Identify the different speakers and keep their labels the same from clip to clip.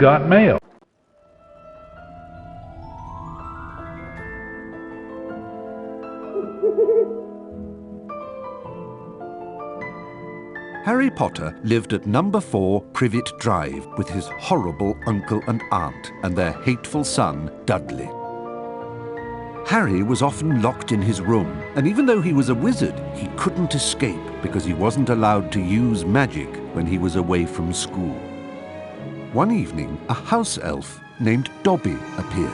Speaker 1: got mail.
Speaker 2: Harry Potter lived at number 4 Privet Drive with his horrible uncle and aunt and their hateful son, Dudley. Harry was often locked in his room, and even though he was a wizard, he couldn't escape because he wasn't allowed to use magic when he was away from school. One evening, a house elf named Dobby appeared.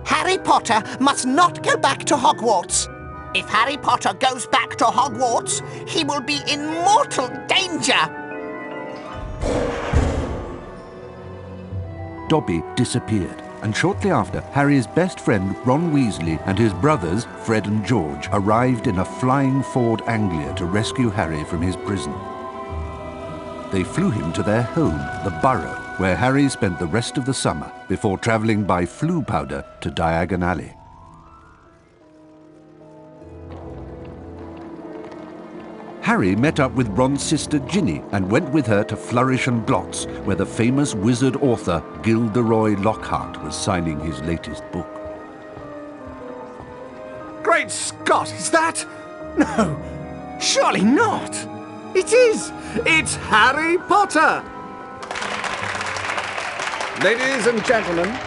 Speaker 3: Harry Potter must not go back to Hogwarts. If Harry Potter goes back to Hogwarts, he will be in mortal danger.
Speaker 2: Dobby disappeared, and shortly after, Harry's best friend Ron Weasley and his brothers, Fred and George, arrived in a flying Ford Anglia to rescue Harry from his prison. They flew him to their home, the Burrow, where Harry spent the rest of the summer before travelling by Floo powder to Diagon Alley. Harry met up with Ron's sister Ginny and went with her to Flourish and Blots, where the famous wizard author Gilderoy Lockhart was signing his latest book.
Speaker 4: Great Scott, is that? No, surely not. It is. It's Harry Potter. Ladies and gentlemen,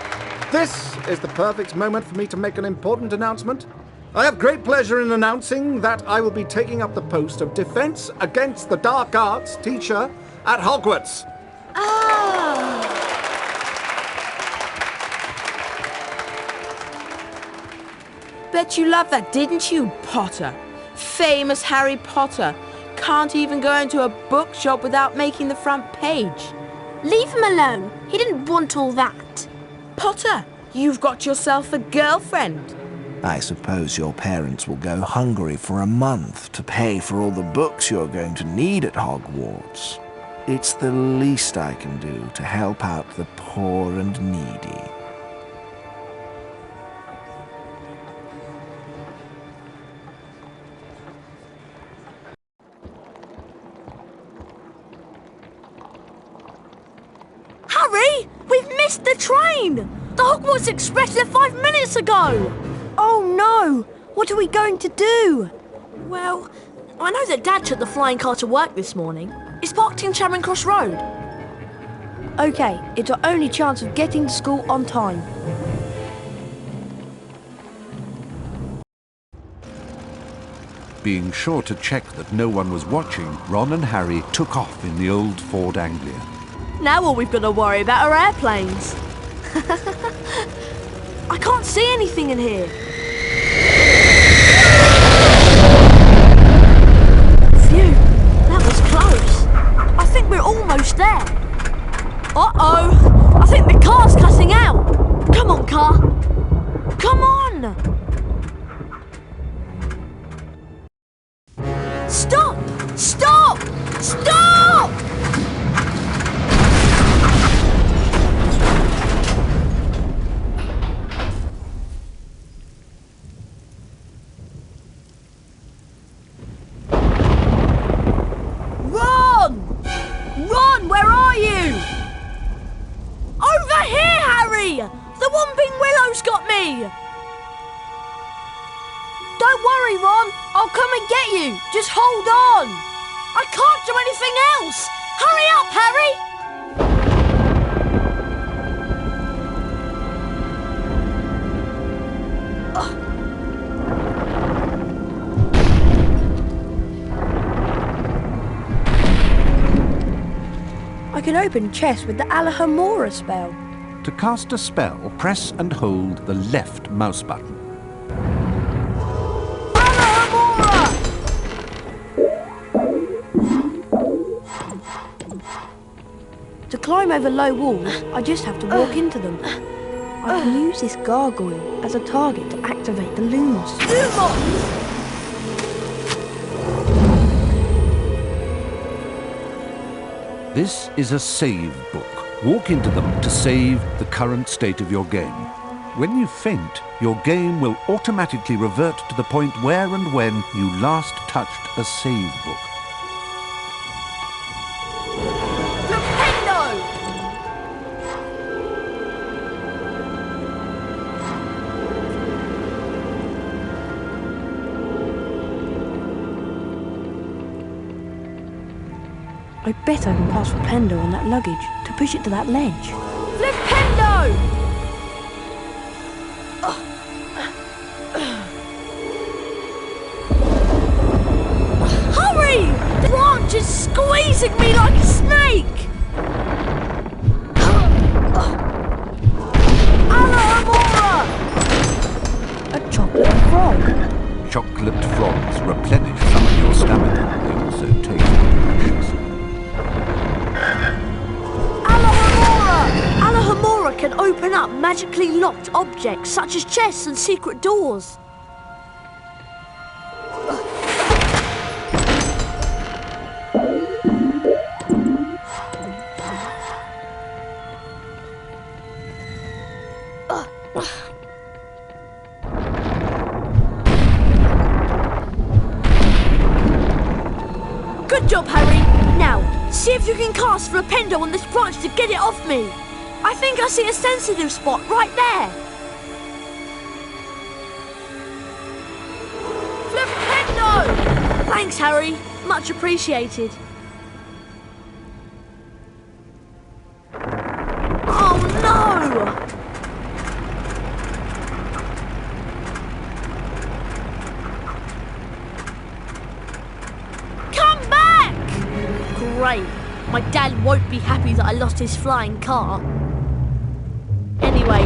Speaker 4: this is the perfect moment for me to make an important announcement. I have great pleasure in announcing that I will be taking up the post of Defense Against the Dark Arts teacher at Hogwarts.
Speaker 5: Ah!
Speaker 6: Bet you loved that, didn't you, Potter? Famous Harry Potter. Can't even go into a bookshop without making the front page.
Speaker 5: Leave him alone. He didn't want all that.
Speaker 6: Potter, you've got yourself a girlfriend.
Speaker 7: I suppose your parents will go hungry for a month to pay for all the books you're going to need at Hogwarts. It's the least I can do to help out the poor and needy.
Speaker 5: Harry! We've missed the train! The Hogwarts Express left 5 minutes ago! Oh no! What are we going to do? Well, I know that Dad took the flying car to work this morning. It's parked in Charing Cross Road. OK, it's our only chance of getting to school on time.
Speaker 2: Being sure to check that no one was watching, Ron and Harry took off in the old Ford Anglia.
Speaker 5: Now all we've got to worry about are airplanes. I can't see anything in here. Phew, that was close. I think we're almost there. Uh-oh, I think the car's cutting out. Come on, car. Come on. Stop! Stop! Stop! Ron, where are you? Over here, Harry! The Whomping Willow's got me! Don't worry, Ron. I'll come and get you. Just hold on. I can't do anything else. Hurry up, Harry!
Speaker 8: I can open chests with the Alahamora spell.
Speaker 2: To cast a spell, press and hold the left mouse button.
Speaker 8: To climb over low walls, I just have to walk into them. I can use this gargoyle as a target to activate the Lumos.
Speaker 5: Lumos!
Speaker 2: This is a save book. Walk into them to save the current state of your game. When you faint, your game will automatically revert to the point where and when you last touched a save book.
Speaker 8: I bet I can pass Flipendo on that luggage to push it to that ledge.
Speaker 5: Flipendo! Hurry! The branch is squeezing me like a snake! Alohomora!
Speaker 8: A chocolate frog.
Speaker 2: Chocolate frogs replenish some of your stamina. They also taste delicious.
Speaker 5: Alohomora! Alohomora can open up magically locked objects such as chests and secret doors. Good job, Harry. Now, see if you can cast Flipendo on this branch to get it off me. I think I see a sensitive spot right there. Flipendo! Thanks, Harry. Much appreciated. Oh, no! Great. My dad won't be happy that I lost his flying car. Anyway,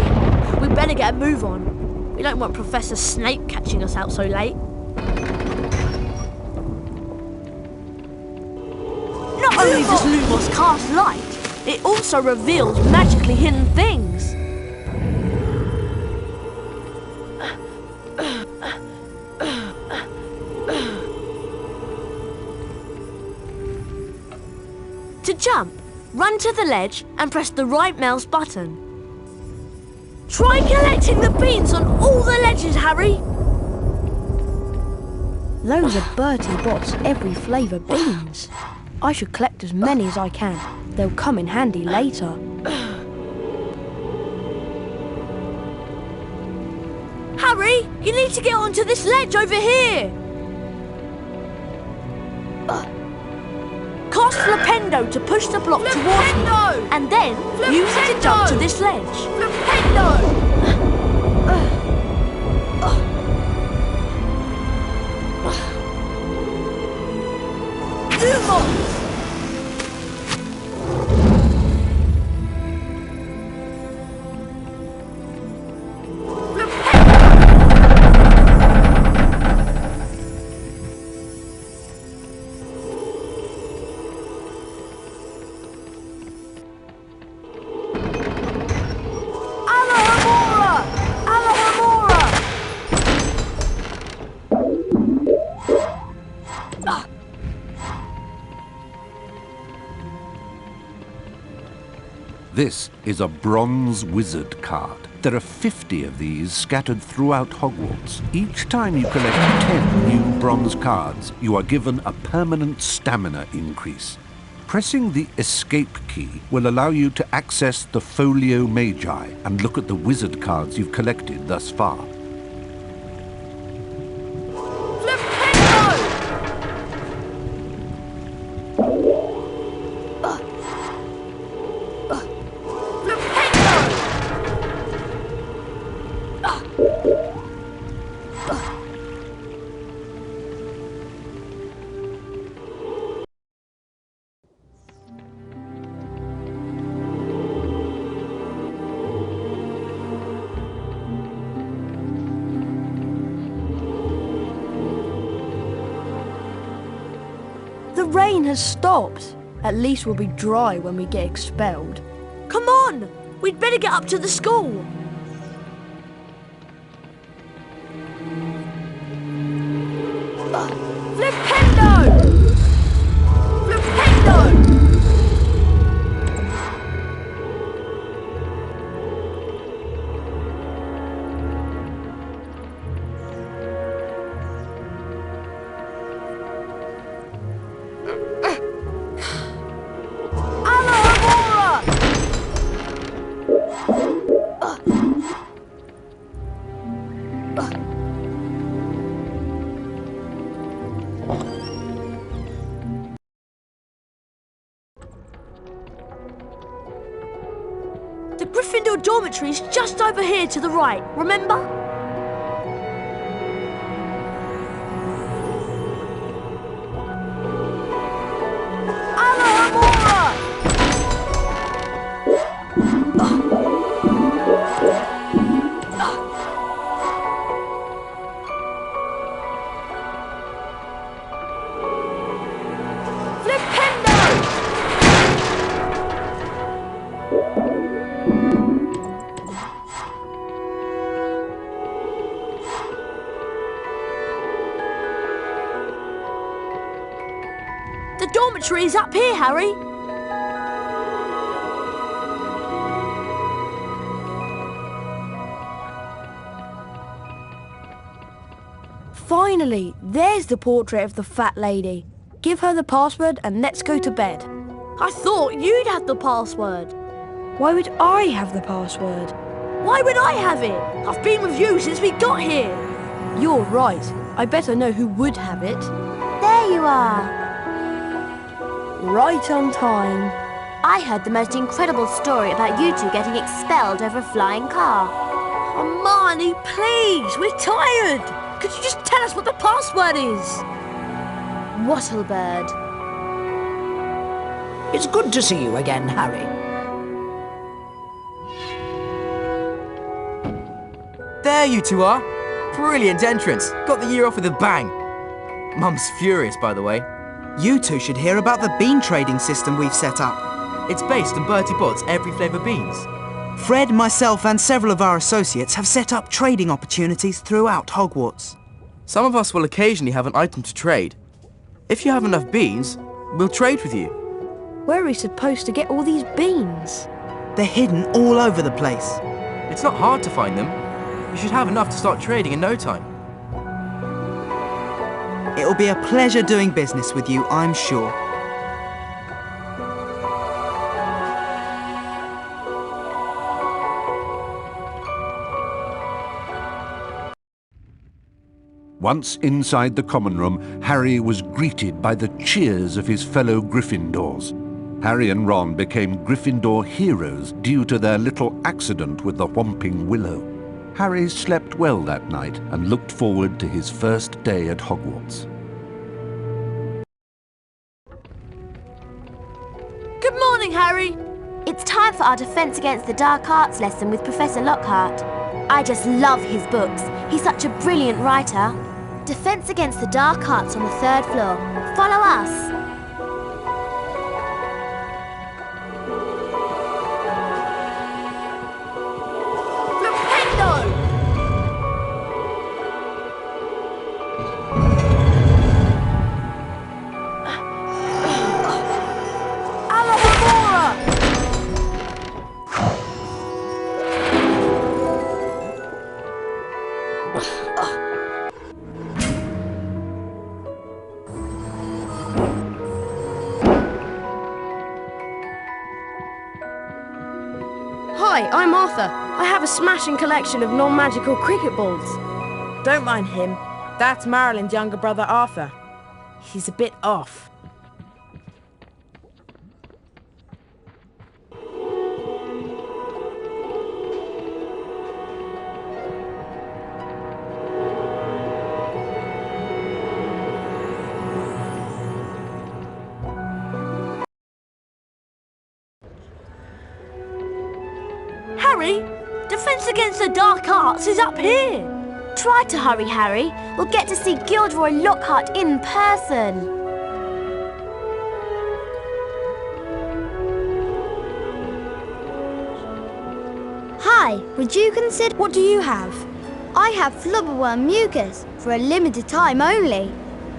Speaker 5: we better get a move on. We don't want Professor Snape catching us out so late. Not only does Lumos cast light, it also reveals magically hidden things. To jump, run to the ledge and press the right mouse button. Try collecting the beans on all the ledges, Harry!
Speaker 8: Those are Bertie Bott's every flavour beans. I should collect as many as I can. They'll come in handy later.
Speaker 5: Harry, you need to get onto this ledge over here! Cast Flipendo to push the block towards me, and then use it to jump to this ledge. Flipendo! Lumos!
Speaker 2: This is a bronze wizard card. There are 50 of these scattered throughout Hogwarts. Each time you collect 10 new bronze cards, you are given a permanent stamina increase. Pressing the escape key will allow you to access the Folio Magi and look at the wizard cards you've collected thus far.
Speaker 8: The rain has stopped. At least we'll be dry when we get expelled.
Speaker 5: Come on! We'd better get up to the school. Flipendo! Flipendo! Gryffindor Dormitories just over here to the right, remember? The dormitory is up here, Harry.
Speaker 8: Finally, there's the portrait of the fat lady. Give her the password and let's go to bed.
Speaker 5: I thought you'd have the password.
Speaker 8: Why would I have the password?
Speaker 5: Why would I have it? I've been with you since we got here.
Speaker 8: You're right. I better know who would have it.
Speaker 1: There you are.
Speaker 8: Right on time.
Speaker 1: I heard the most incredible story about you two getting expelled over a flying car.
Speaker 5: Hermione, please, we're tired. Could you just tell us what the password is?
Speaker 1: Wattlebird.
Speaker 3: It's good to see you again, Harry.
Speaker 9: There you two are. Brilliant entrance. Got the year off with a bang. Mum's furious, by the way.
Speaker 10: You two should hear about the bean trading system we've set up.
Speaker 9: It's based on Bertie Bott's every flavour beans.
Speaker 10: Fred, myself and several of our associates have set up trading opportunities throughout Hogwarts.
Speaker 9: Some of us will occasionally have an item to trade. If you have enough beans, we'll trade with you.
Speaker 8: Where are we supposed to get all these beans?
Speaker 10: They're hidden all over the place.
Speaker 9: It's not hard to find them. You should have enough to start trading in no time.
Speaker 10: It'll be a pleasure doing business with you, I'm sure.
Speaker 2: Once inside the common room, Harry was greeted by the cheers of his fellow Gryffindors. Harry and Ron became Gryffindor Heroes due to their little accident with the Whomping Willow. Harry slept well that night and looked forward to his first day at Hogwarts.
Speaker 5: Good morning, Harry.
Speaker 1: It's time for our Defense Against the Dark Arts lesson with Professor Lockhart. I just love his books. He's such a brilliant writer. Defense Against the Dark Arts on the 3rd floor. Follow us.
Speaker 8: Hi, I'm Arthur. I have a smashing collection of non-magical cricket balls.
Speaker 6: Don't mind him. That's Marilyn's younger brother, Arthur. He's a bit off.
Speaker 5: Harry, Defense Against the Dark Arts is up here.
Speaker 1: Try to hurry, Harry. We'll get to see Gilderoy Lockhart in person.
Speaker 11: Hi, would you consider...
Speaker 8: What do you have?
Speaker 11: I have flubberworm mucus for a limited time only.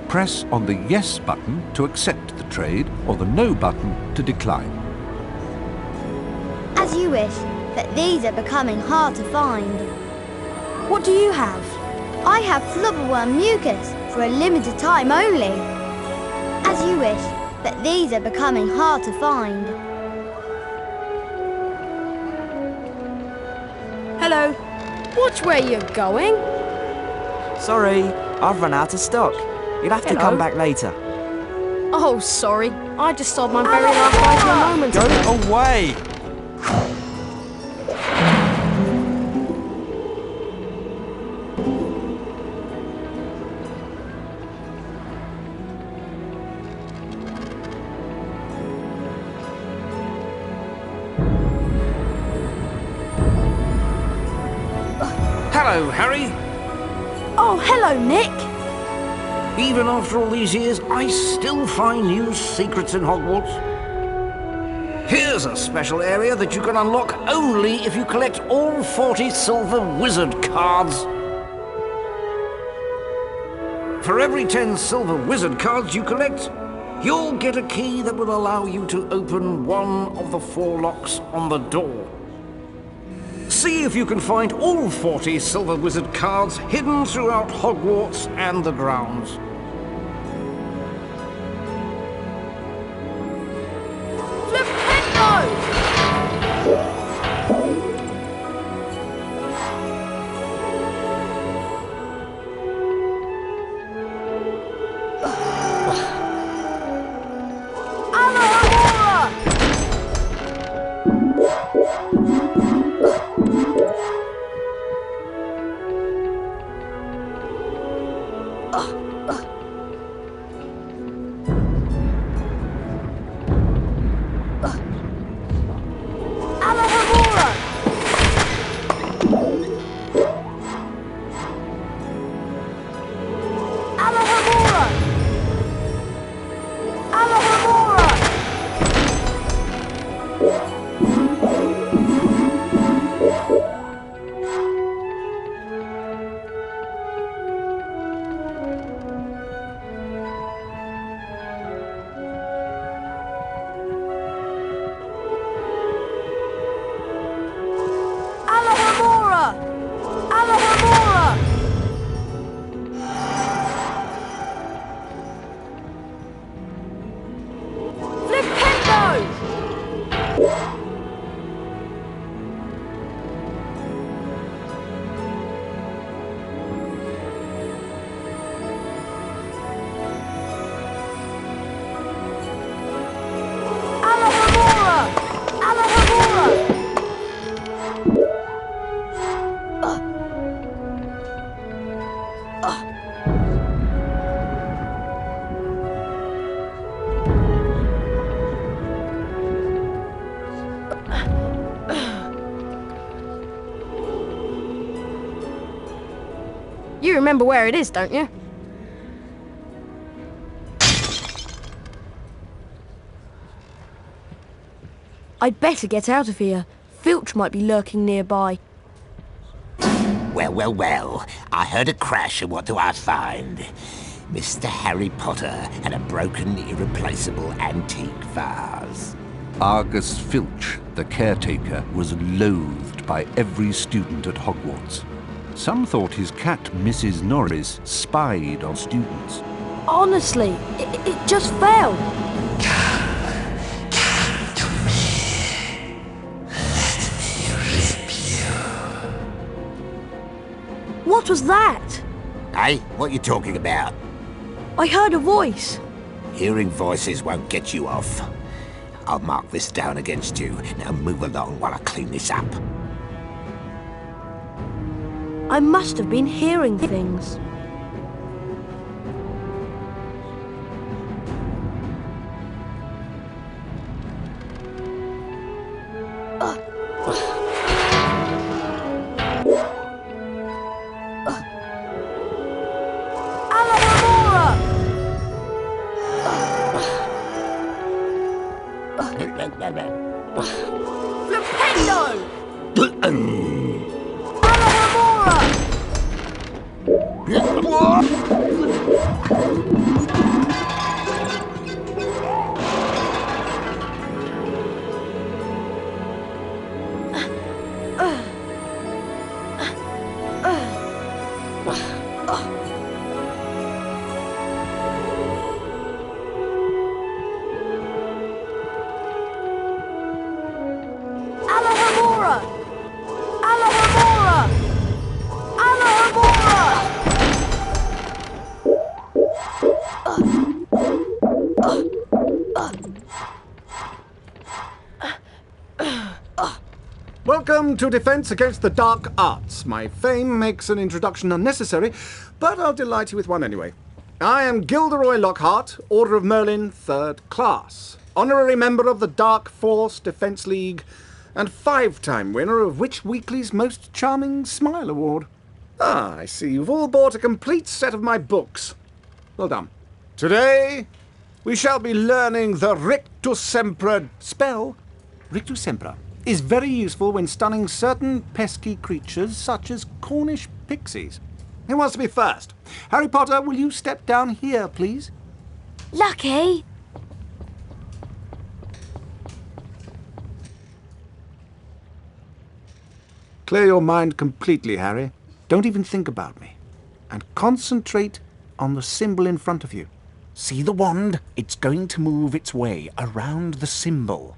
Speaker 2: Press on the Yes button to accept the trade or the No button to decline.
Speaker 11: As you wish, but these are becoming hard to find.
Speaker 8: What do you have?
Speaker 11: I have flubberworm mucus for a limited time only. As you wish, but these are becoming hard to find.
Speaker 8: Hello. Watch where you're going.
Speaker 10: Sorry, I've run out of stock. You'll have to
Speaker 8: Hello.
Speaker 10: come back later.
Speaker 8: Oh, sorry. I just sold my very last item a moment ago.
Speaker 10: Go away!
Speaker 12: Hello, Harry.
Speaker 5: Oh, hello, Nick.
Speaker 12: Even after all these years, I still find new secrets in Hogwarts. Here's a special area that you can unlock only if you collect all 40 silver wizard cards. For every 10 silver wizard cards you collect, you'll get a key that will allow you to open one of the 4 locks on the door. See if you can find all 40 silver wizard cards hidden throughout Hogwarts and the grounds.
Speaker 8: You remember where it is, don't you? I'd better get out of here. Filch might be lurking nearby.
Speaker 3: Well, well, well. I heard a crash, and what do I find? Mr. Harry Potter and a broken, irreplaceable antique vase.
Speaker 2: Argus Filch, the caretaker, was loathed by every student at Hogwarts. Some thought his cat, Mrs. Norris, spied on students.
Speaker 8: Honestly, it just fell. What was that?
Speaker 3: Hey, what are you talking about?
Speaker 8: I heard a voice.
Speaker 3: Hearing voices won't get you off. I'll mark this down against you. Now move along while I clean this up.
Speaker 8: I must have been hearing things.
Speaker 4: Welcome to Defense Against the Dark Arts. My fame makes an introduction unnecessary, but I'll delight you with one anyway. I am Gilderoy Lockhart, Order of Merlin, 3rd Class, honorary member of the Dark Force Defense League, and 5-time winner of Witch Weekly's Most Charming Smile Award. Ah, I see you've all bought a complete set of my books. Well done. Today, we shall be learning the Rictusempra Spell. Rictusempra is very useful when stunning certain pesky creatures such as Cornish pixies. Who wants to be first? Harry Potter, will you step down here, please?
Speaker 1: Lucky.
Speaker 4: Clear your mind completely, Harry. Don't even think about me. And concentrate on the symbol in front of you. See the wand? It's going to move its way around the symbol.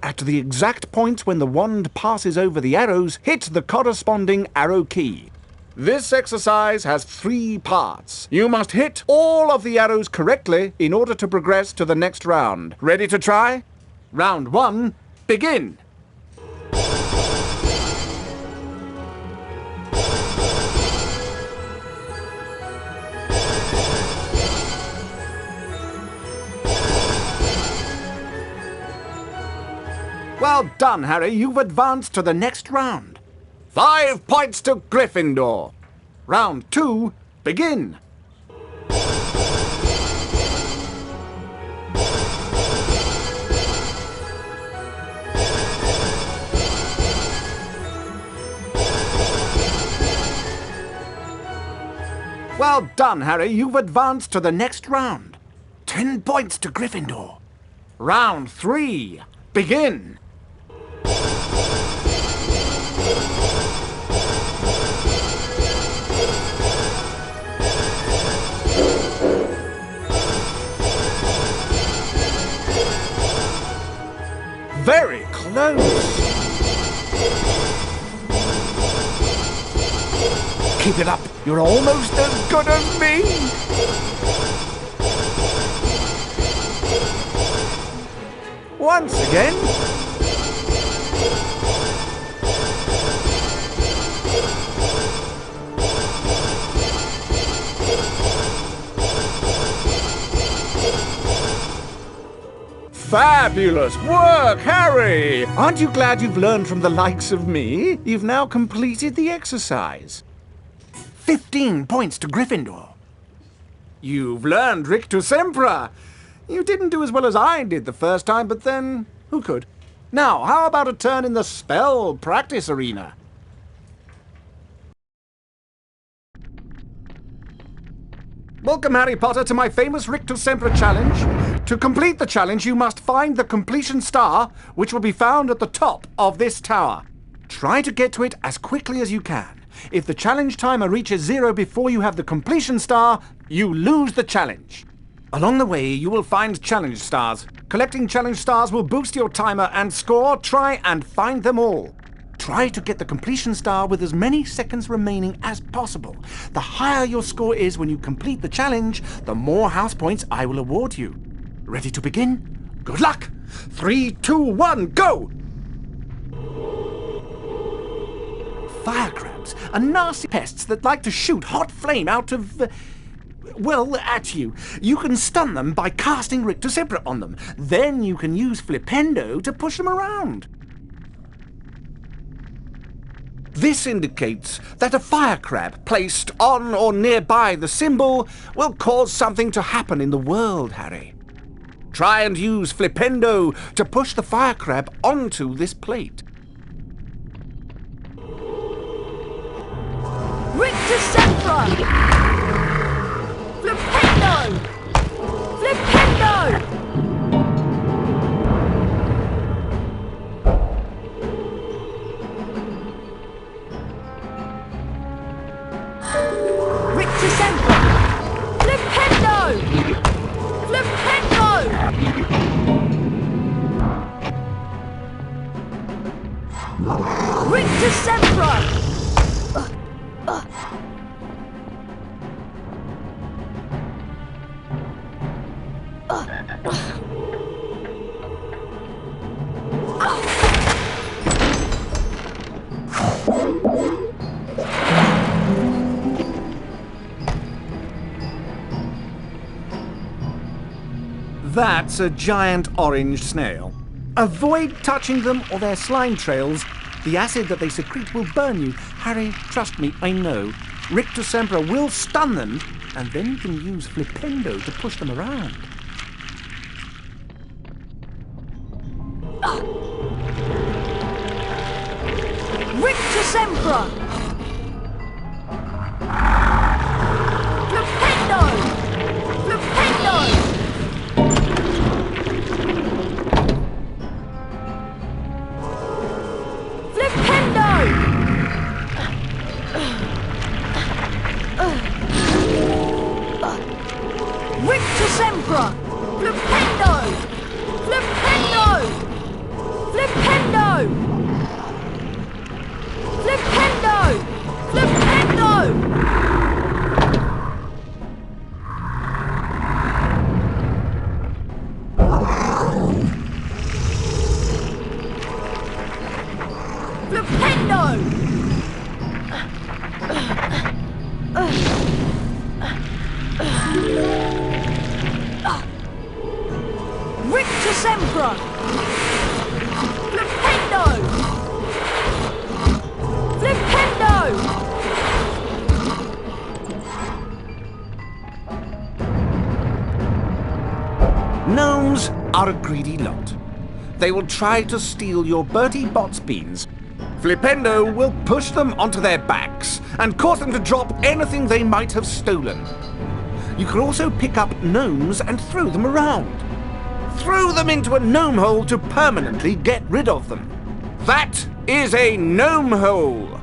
Speaker 4: At the exact point when the wand passes over the arrows, hit the corresponding arrow key. This exercise has 3 parts. You must hit all of the arrows correctly in order to progress to the next round. Ready to try? Round 1, begin! Well done, Harry. You've advanced to the next round. 5 points to Gryffindor. Round 2, begin. Well done, Harry. You've advanced to the next round. 10 points to Gryffindor. Round 3, begin. Very close. Keep it up. You're almost as good as me. Once again. Fabulous work, Harry! Aren't you glad you've learned from the likes of me? You've now completed the exercise. 15 points to Gryffindor. You've learned Rictusempra. You didn't do as well as I did the first time, but then, who could? Now, how about a turn in the spell practice arena? Welcome, Harry Potter, to my famous Rictusempra challenge. To complete the challenge, you must find the completion star, which will be found at the top of this tower. Try to get to it as quickly as you can. If the challenge timer reaches 0 before you have the completion star, you lose the challenge. Along the way, you will find challenge stars. Collecting challenge stars will boost your timer and score. Try and find them all. Try to get the completion star with as many seconds remaining as possible. The higher your score is when you complete the challenge, the more house points I will award you. Ready to begin? Good luck! 3, 2, 1, go! Fire crabs are nasty pests that like to shoot hot flame out of... well, at you. You can stun them by casting Rictusempra on them. Then you can use Flipendo to push them around. This indicates that a fire crab placed on or nearby the symbol will cause something to happen in the world, Harry. Try and use Flipendo to push the fire crab onto this plate.
Speaker 5: Rictusempra! Flipendo! Flipendo! Rictusempra! Flipendo! Flipendo! Rictusempra!
Speaker 4: That's a giant orange snail. Avoid touching them or their slime trails. The acid that they secrete will burn you. Harry, trust me, I know. Rictusempra will stun them, and then you can use Flipendo to push them around.
Speaker 5: Rictusempra! Flipendo! Flipendo! Flipendo! Rictusempra! Flipendo! Flipendo! Flipendo! Flipendo! Flipendo! Flipendo! Rictusempra! Flipendo! Flipendo!
Speaker 4: Gnomes are a greedy lot. They will try to steal your Bertie Bott's beans. Flipendo will push them onto their backs and cause them to drop anything they might have stolen. You can also pick up gnomes and throw them around. Throw them into a gnome hole to permanently get rid of them. That is a gnome hole.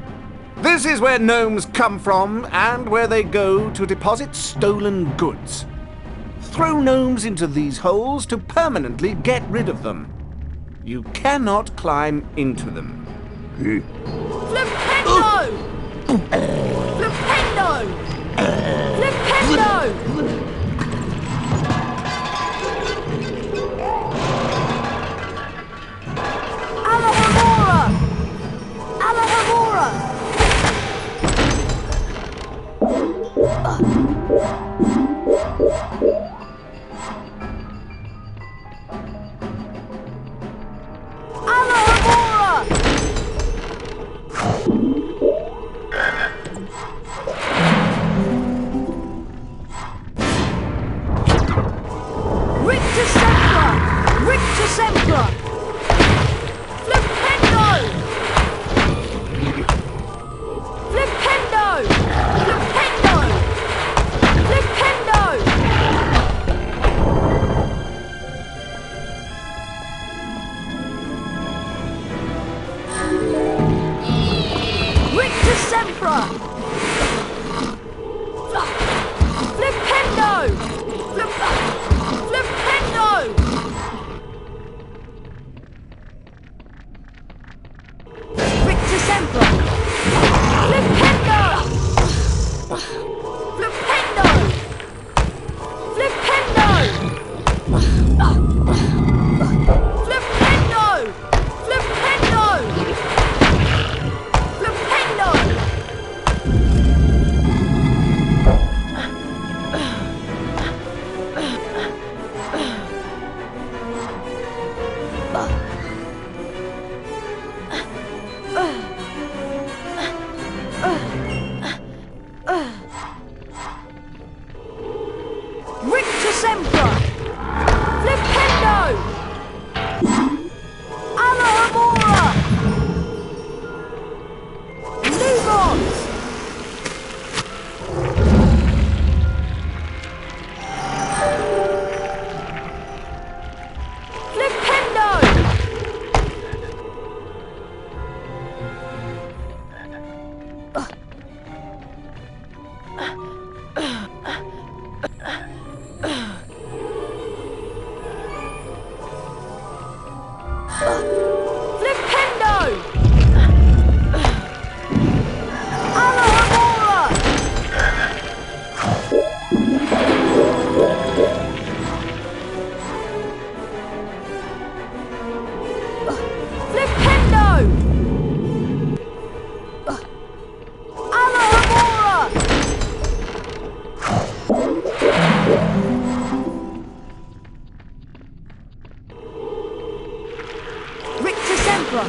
Speaker 4: This is where gnomes come from and where they go to deposit stolen goods. Throw gnomes into these holes to permanently get rid of them. You cannot climb into them.
Speaker 5: Flipendo! Flipendo! Flipendo! Alahamora! Alahamora! Alahamora! Rictusempra! Rictusempra! Flipendo! Flipendo! Flipendo! Flipendo! Rictusempra! Flipendo! Flipendo! Rictusempra! Flipendo! Flipendo! Flipendo! Flipendo! Flipendo! Flipendo! Rictusempra! Flipendo! Alahamora! Lumos! Flipendo! Flipendo! Alahamora! Flipendo! Alahamora! Rictusempra!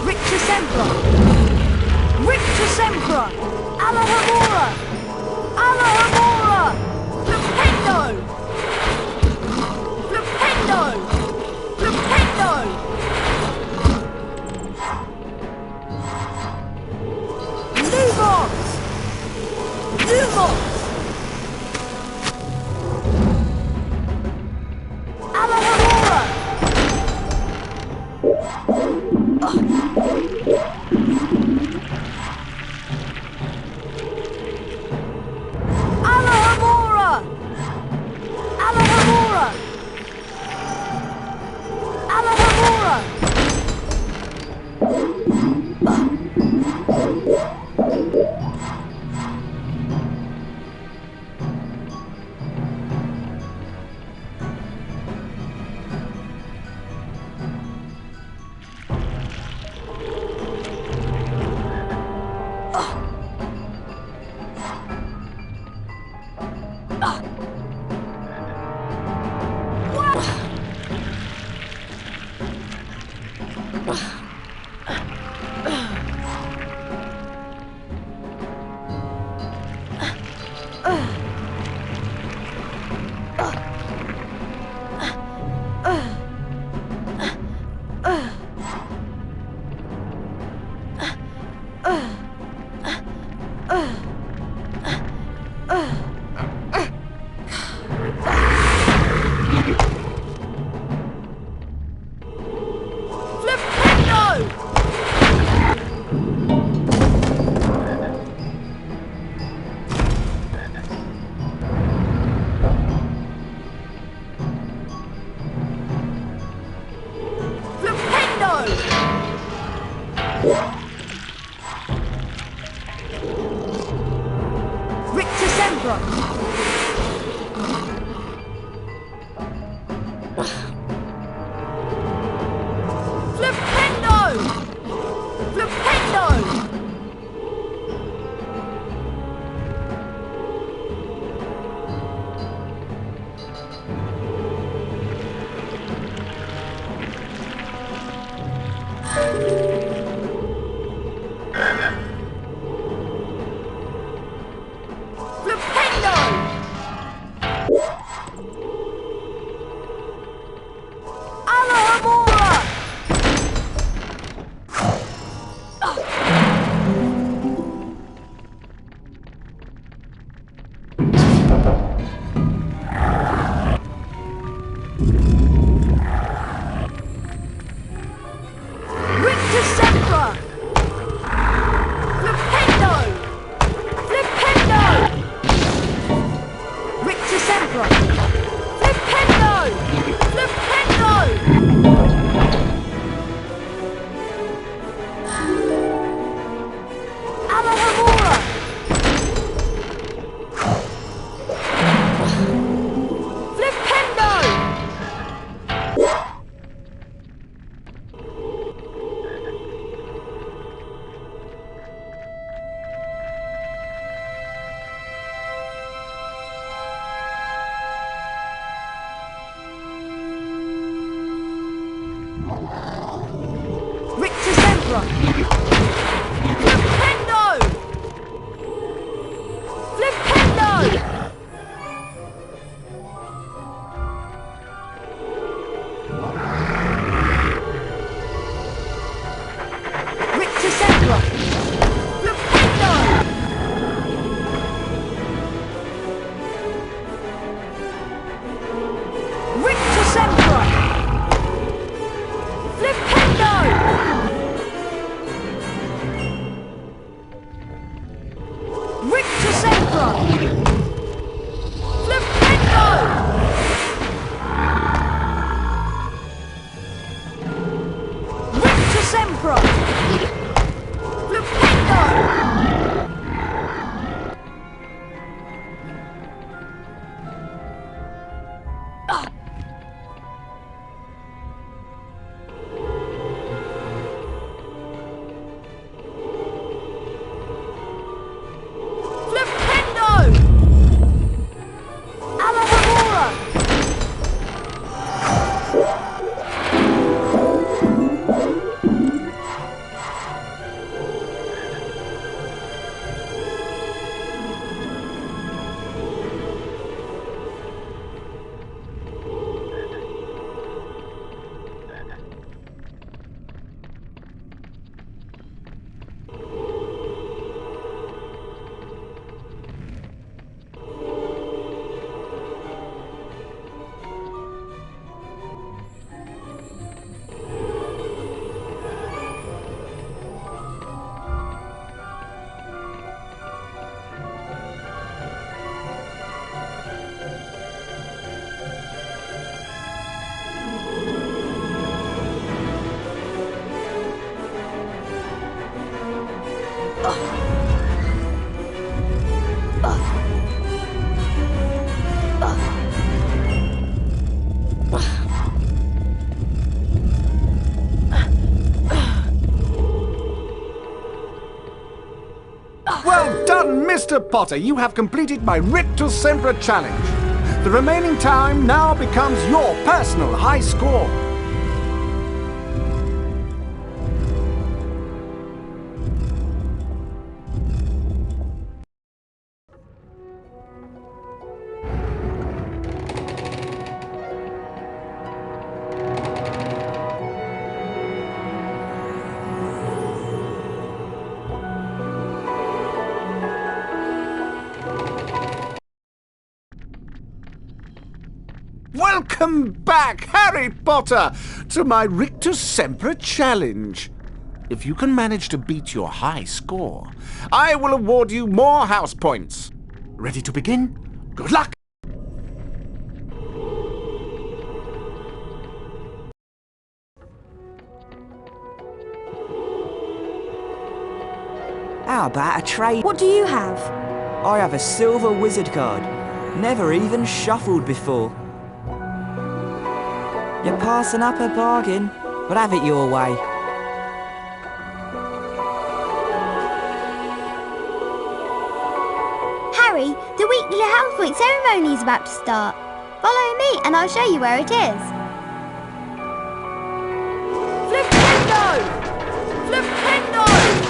Speaker 5: Rictusempra! Rictusempra! Alahamora! Alahamora! Flipendo! Flipendo! Flipendo! Lumos! Lumos! Alahamora! Alahamora! Alahamora! Alahamora! Rictusempra! Flipendo! Flipendo! Rictusempra! Flipendo! Rictusempra! Diffindo!
Speaker 4: Well done, Mr. Potter! You have completed my Rictusempra challenge. The remaining time now becomes your personal high score. Welcome back, Harry Potter, to my Rictusempra challenge. If you can manage to beat your high score, I will award you more house points. Ready to begin? Good luck!
Speaker 10: How about a trade?
Speaker 8: What do you have?
Speaker 10: I have a silver wizard card. Never even shuffled before. You're passing up a bargain, but have it your way.
Speaker 11: Harry, the weekly house point ceremony is about to start. Follow me and I'll show you where it is.
Speaker 5: Diffindo! Diffindo!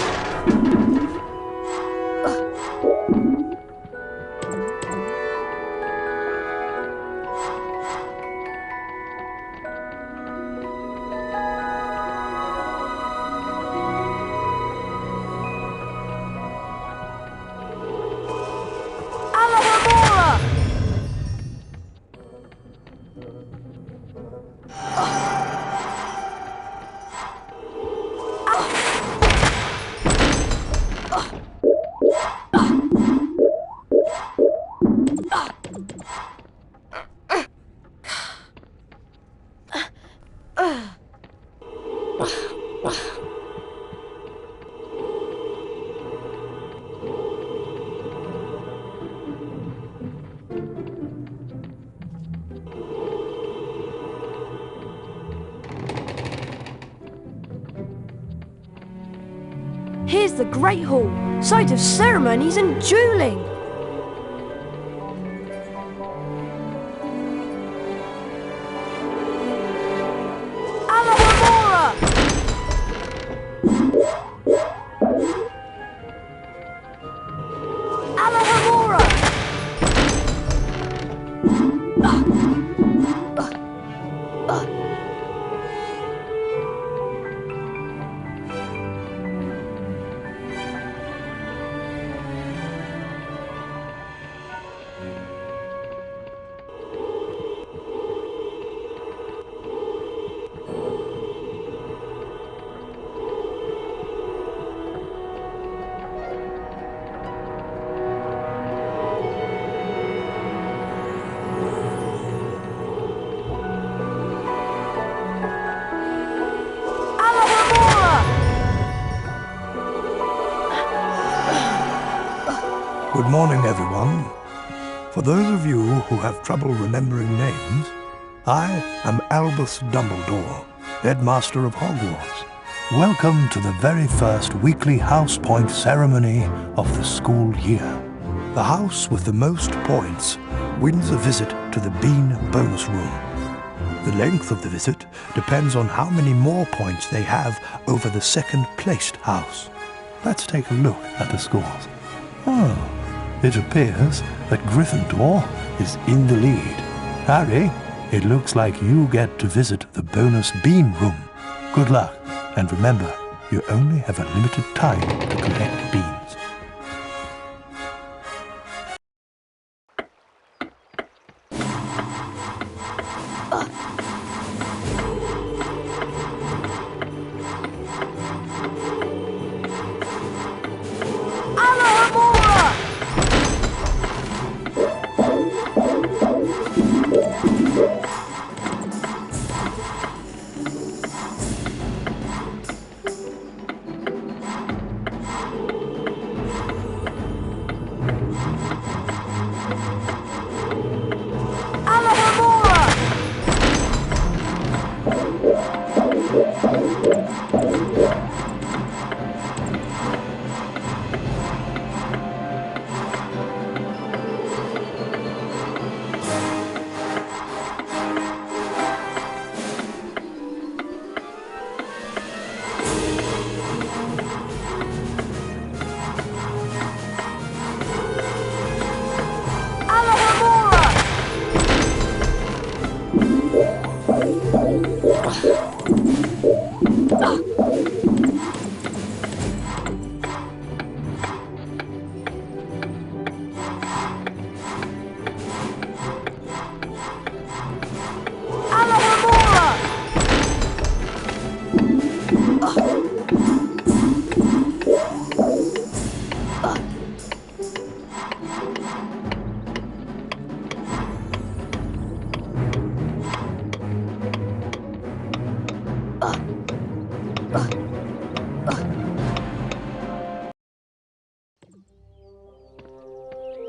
Speaker 8: Here's the Great Hall, site of ceremonies and dueling.
Speaker 13: Good morning, everyone. For those of you who have trouble remembering names, I am Albus Dumbledore, Headmaster of Hogwarts. Welcome to the very first weekly house point ceremony of the school year. The house with the most points wins a visit to the Bean bonus room. The length of the visit depends on how many more points they have over the second-placed house. Let's take a look at the scores. Oh, it appears that Gryffindor is in the lead. Harry, it looks like you get to visit the bonus Bean room. Good luck, and remember, you only have a limited time to collect beans.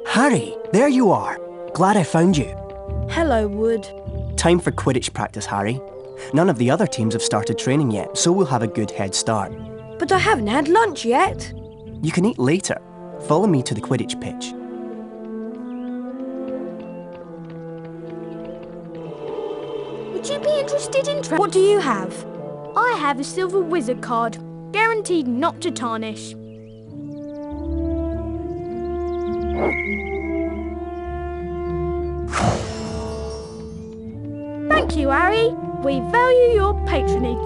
Speaker 14: Harry, there you are. Glad I found you.
Speaker 8: Hello, Wood.
Speaker 14: Time for Quidditch practice, Harry. None of the other teams have started training yet, so we'll have a good head start.
Speaker 8: But I haven't had lunch yet.
Speaker 14: You can eat later. Follow me to the Quidditch pitch.
Speaker 5: Would you be interested in
Speaker 8: What do you have?
Speaker 5: I have a silver wizard card, guaranteed not to tarnish. Thank you, Harry. We value your patronage.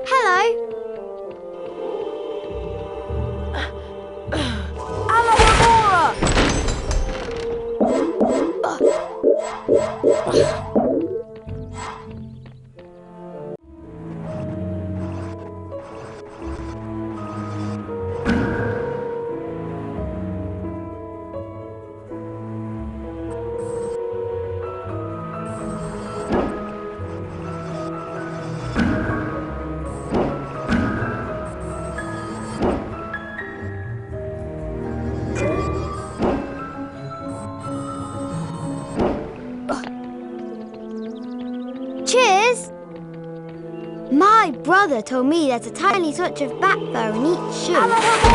Speaker 11: Hello. Cheers! My brother told me there's a tiny touch of bat fur in each shoe to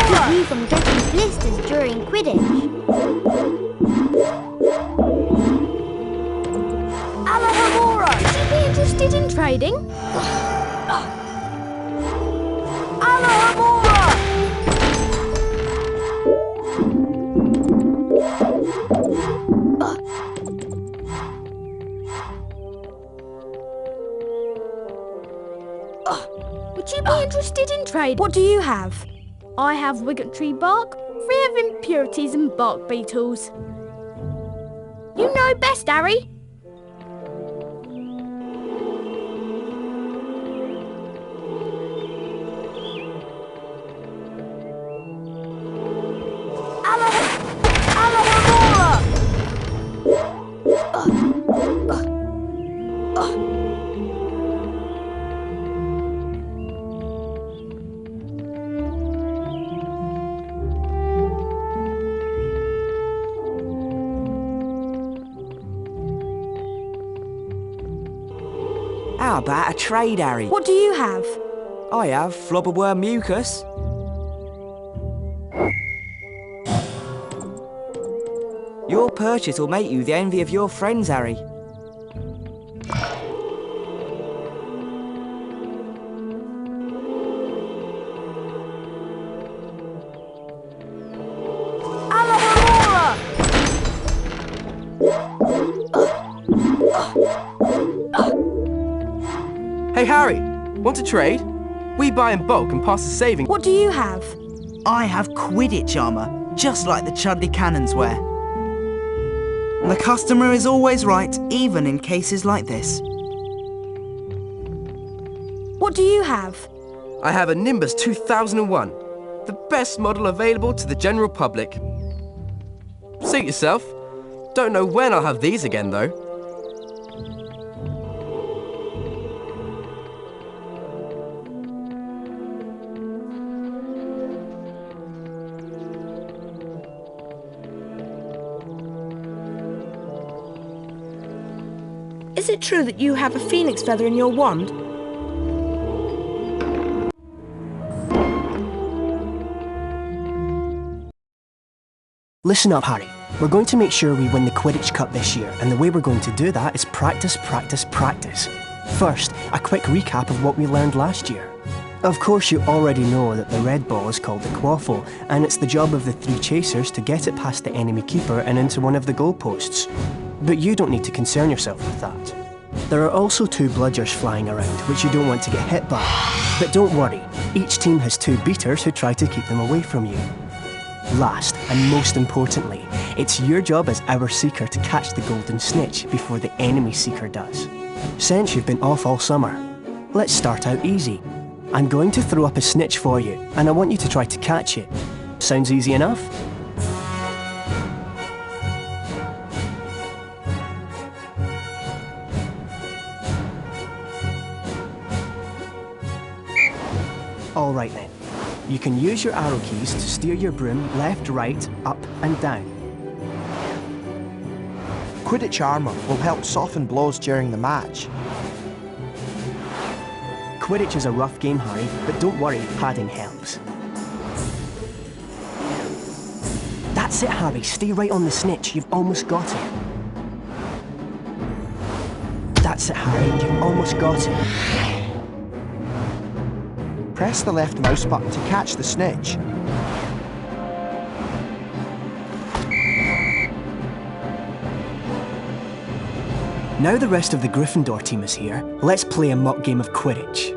Speaker 11: keep you from getting blisters during Quidditch.
Speaker 5: Alohomora! Would you be interested in trading? Alohomora! Would you be interested in trading?
Speaker 8: What do you have?
Speaker 5: I have Wiggettree bark, free of impurities and bark beetles. You know best, Harry.
Speaker 9: How about a trade, Harry?
Speaker 8: What do you have?
Speaker 9: I have flobberworm mucus. Your purchase will make you the envy of your friends, Harry. Hey, Harry, want to trade? We buy in bulk and pass the saving.
Speaker 8: What do you have?
Speaker 10: I have Quidditch armour, just like the Chudley Cannons wear. The customer is always right, even in cases like this.
Speaker 8: What do you have?
Speaker 9: I have a Nimbus 2001, the best model available to the general public. Suit yourself. Don't know when I'll have these again, though.
Speaker 6: Is it true that you have a phoenix feather in your wand?
Speaker 14: Listen up, Harry. We're going to make sure we win the Quidditch Cup this year, and the way we're going to do that is practice, practice, practice. First, a quick recap of what we learned last year. Of course, you already know that the red ball is called the quaffle, and it's the job of the 3 chasers to get it past the enemy keeper and into one of the goalposts. But you don't need to concern yourself with that. There are also 2 bludgers flying around, which you don't want to get hit by. But don't worry, each team has 2 beaters who try to keep them away from you. Last, and most importantly, it's your job as our Seeker to catch the golden snitch before the enemy Seeker does. Since you've been off all summer, let's start out easy. I'm going to throw up a snitch for you, and I want you to try to catch it. Sounds easy enough? Alright then. You can use your arrow keys to steer your broom left, right, up and down.
Speaker 7: Quidditch armour will help soften blows during the match.
Speaker 14: Quidditch is a rough game, Harry, but don't worry, padding helps. That's it, Harry. Stay right on the snitch. You've almost got it. That's it, Harry. You've almost got it.
Speaker 7: Press the left mouse button to catch the snitch.
Speaker 14: Now the rest of the Gryffindor team is here, let's play a mock game of Quidditch.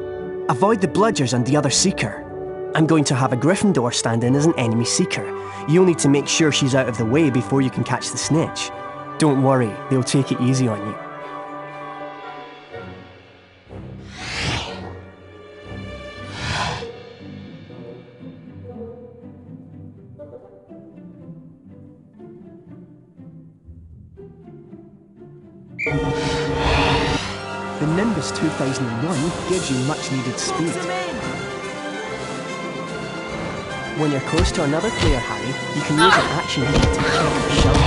Speaker 14: Avoid the bludgers and the other Seeker. I'm going to have a Gryffindor stand in as an enemy Seeker. You'll need to make sure she's out of the way before you can catch the snitch. Don't worry, they'll take it easy on you. The Nimbus 2001 gives you much needed speed. When you're close to another player, Harry, you can use an action key to kick or shove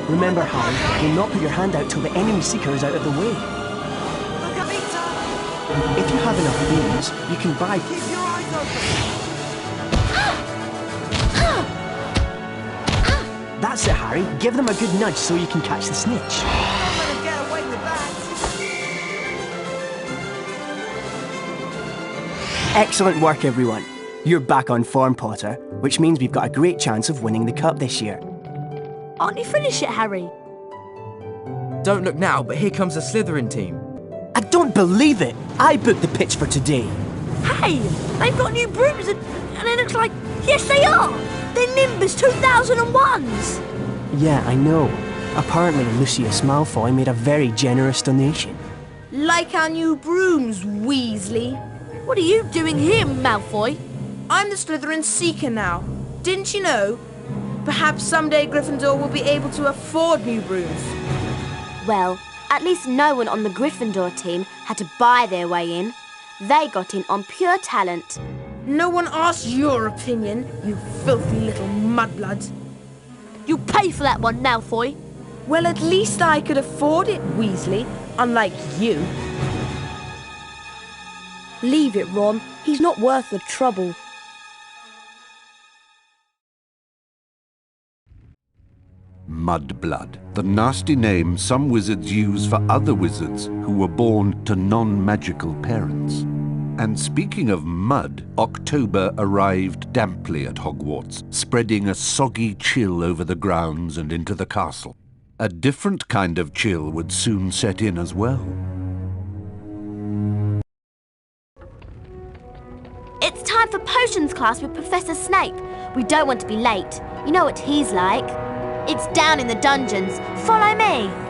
Speaker 14: them. Remember, Harry, do not put your hand out till the enemy Seeker is out of the way. If you have enough beams, you can buy...
Speaker 6: Keep your eyes open!
Speaker 14: That's it, Harry. Give them a good nudge so you can catch the snitch.
Speaker 6: I'm gonna get away with that!
Speaker 14: Excellent work, everyone. You're back on form, Potter, which means we've got a great chance of winning the cup this year.
Speaker 5: Aren't you finished yet, Harry?
Speaker 9: Don't look now, but here comes the Slytherin team.
Speaker 14: I don't believe it! I booked the pitch for today.
Speaker 5: Hey, they've got new brooms and it looks like... Yes, they are! They're Nimbus 2001s!
Speaker 14: Yeah, I know. Apparently Lucius Malfoy made a very generous donation.
Speaker 6: Like our new brooms, Weasley.
Speaker 5: What are you doing here, Malfoy?
Speaker 6: I'm the Slytherin Seeker now. Didn't you know? Perhaps someday Gryffindor will be able to afford new brooms.
Speaker 1: Well, at least no one on the Gryffindor team had to buy their way in. They got in on pure talent.
Speaker 6: No one asked your opinion, you filthy little mudbloods.
Speaker 5: You'll pay for that one, Malfoy.
Speaker 6: Well, at least I could afford it, Weasley, unlike you.
Speaker 8: Leave it, Ron. He's not worth the trouble.
Speaker 2: Mudblood, the nasty name some wizards use for other wizards who were born to non-magical parents. And speaking of mud, October arrived damply at Hogwarts, spreading a soggy chill over the grounds and into the castle. A different kind of chill would soon set in as well.
Speaker 1: It's time for potions class with Professor Snape. We don't want to be late. You know what he's like. It's down in the dungeons. Follow me.